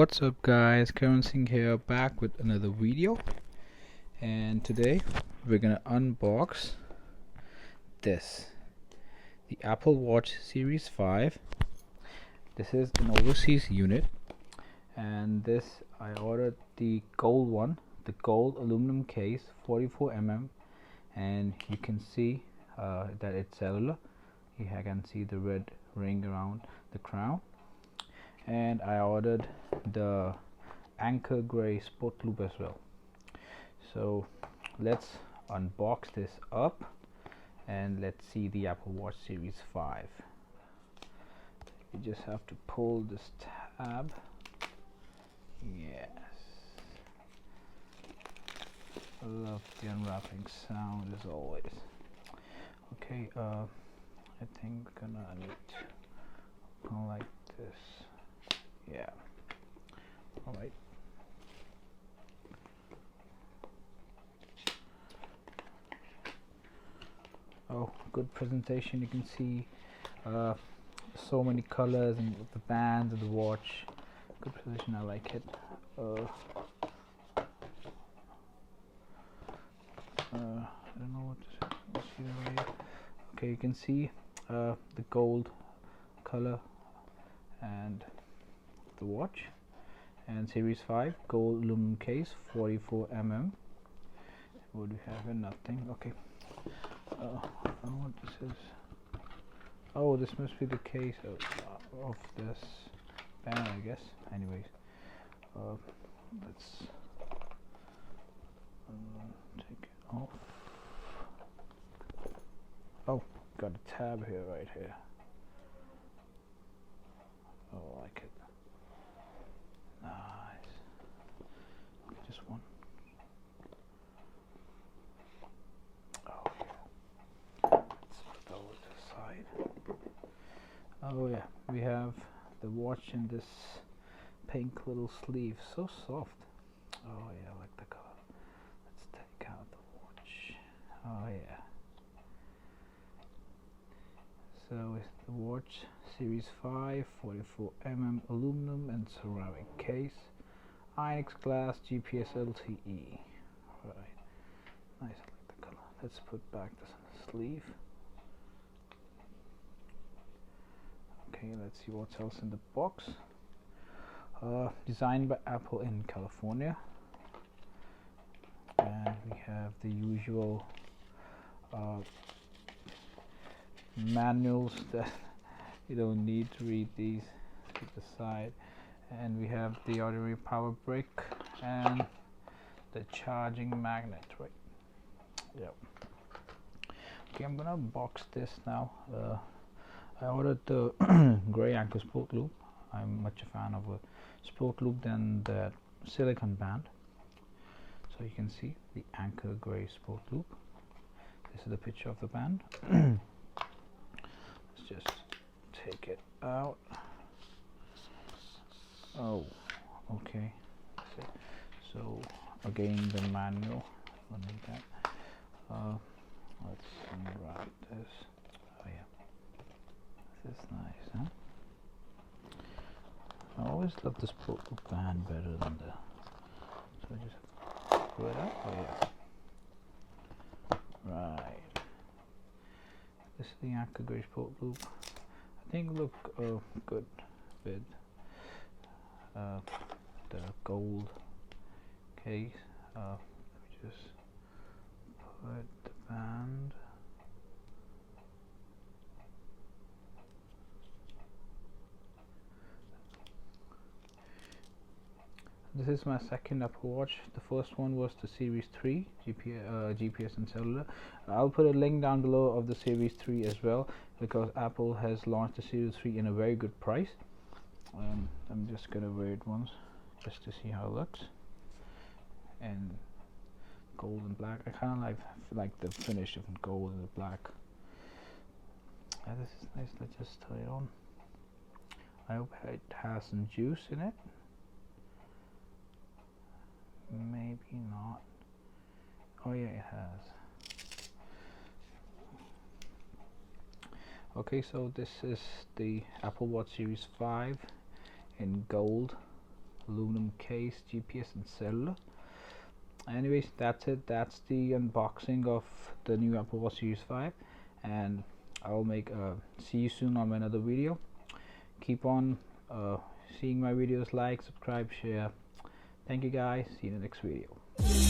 What's up guys, Karen Singh here, back with another video, and today we're gonna unbox this, the Apple Watch Series 5. This is an overseas unit, and this I ordered the gold one, the gold aluminum case, 44mm, and you can see that it's cellular. Here I can see the red ring around the crown. And I ordered the anchor gray sport loop as well. So let's unbox this up and let's see the Apple Watch Series 5. You just have to pull this tab. Yes, I love the unwrapping sound as always. Okay, I think we're gonna need to go like this. Yeah, all right. Oh, good presentation. You can see so many colors and the bands of the watch. Good position, I like it. I don't know what to say. Okay, you can see the gold color and the watch, and Series 5 gold aluminum case, 44mm. What do we have here? Nothing. Okay. I don't know what this is. Oh, this must be the case of this band, I guess. Anyways, let's take it off. Oh, got a tab here, right here. Oh, I like it. Nice. Okay, just one. Oh yeah. Let's put that over to the side. Oh yeah, we have the watch in this pink little sleeve. So soft. Oh yeah, I like the color. Let's take out the watch. Oh yeah. So it's the watch Series 5, 44mm aluminum and ceramic case, Onyx glass, GPS LTE. Right, nice, I like the color. Let's put back this on the sleeve. Okay, let's see what's else in the box. Designed by Apple in California, and we have the usual manuals that you don't need to read. These at the side, and we have the ordinary power brick and the charging magnet, right? Yep. Okay, I'm gonna box this now. I ordered the gray anchor sport loop. I'm much a fan of a sport loop than that silicone band. So you can see the anchor gray sport loop. This is the picture of the band. Just take it out. Oh, okay. So again, the manual. I need that. Let's unwrap this. Oh yeah, this is nice, huh? I always love the sport band better than the. So I just have to pull it out. Oh yeah. Right. This is the anchor gray sport loop. I think look good with the gold case. Let me just put the band. This is my second Apple Watch. The first one was the Series 3 GPS and cellular. I'll put a link down below of the Series 3 as well, because Apple has launched the Series 3 in a very good price. I'm just gonna wear it once just to see how it looks. And gold and black. I kind of like the finish of gold and black. This is nice. Let's just tie it on. I hope it has some juice in it. Maybe not. Oh yeah, it has. Okay, so this is the Apple Watch Series 5 in gold aluminum case, GPS and cellular. Anyways, that's it. That's the unboxing of the new Apple Watch Series 5, and I'll see you soon on another video. Keep on seeing my videos, like, subscribe, share. Thank you guys, see you in the next video.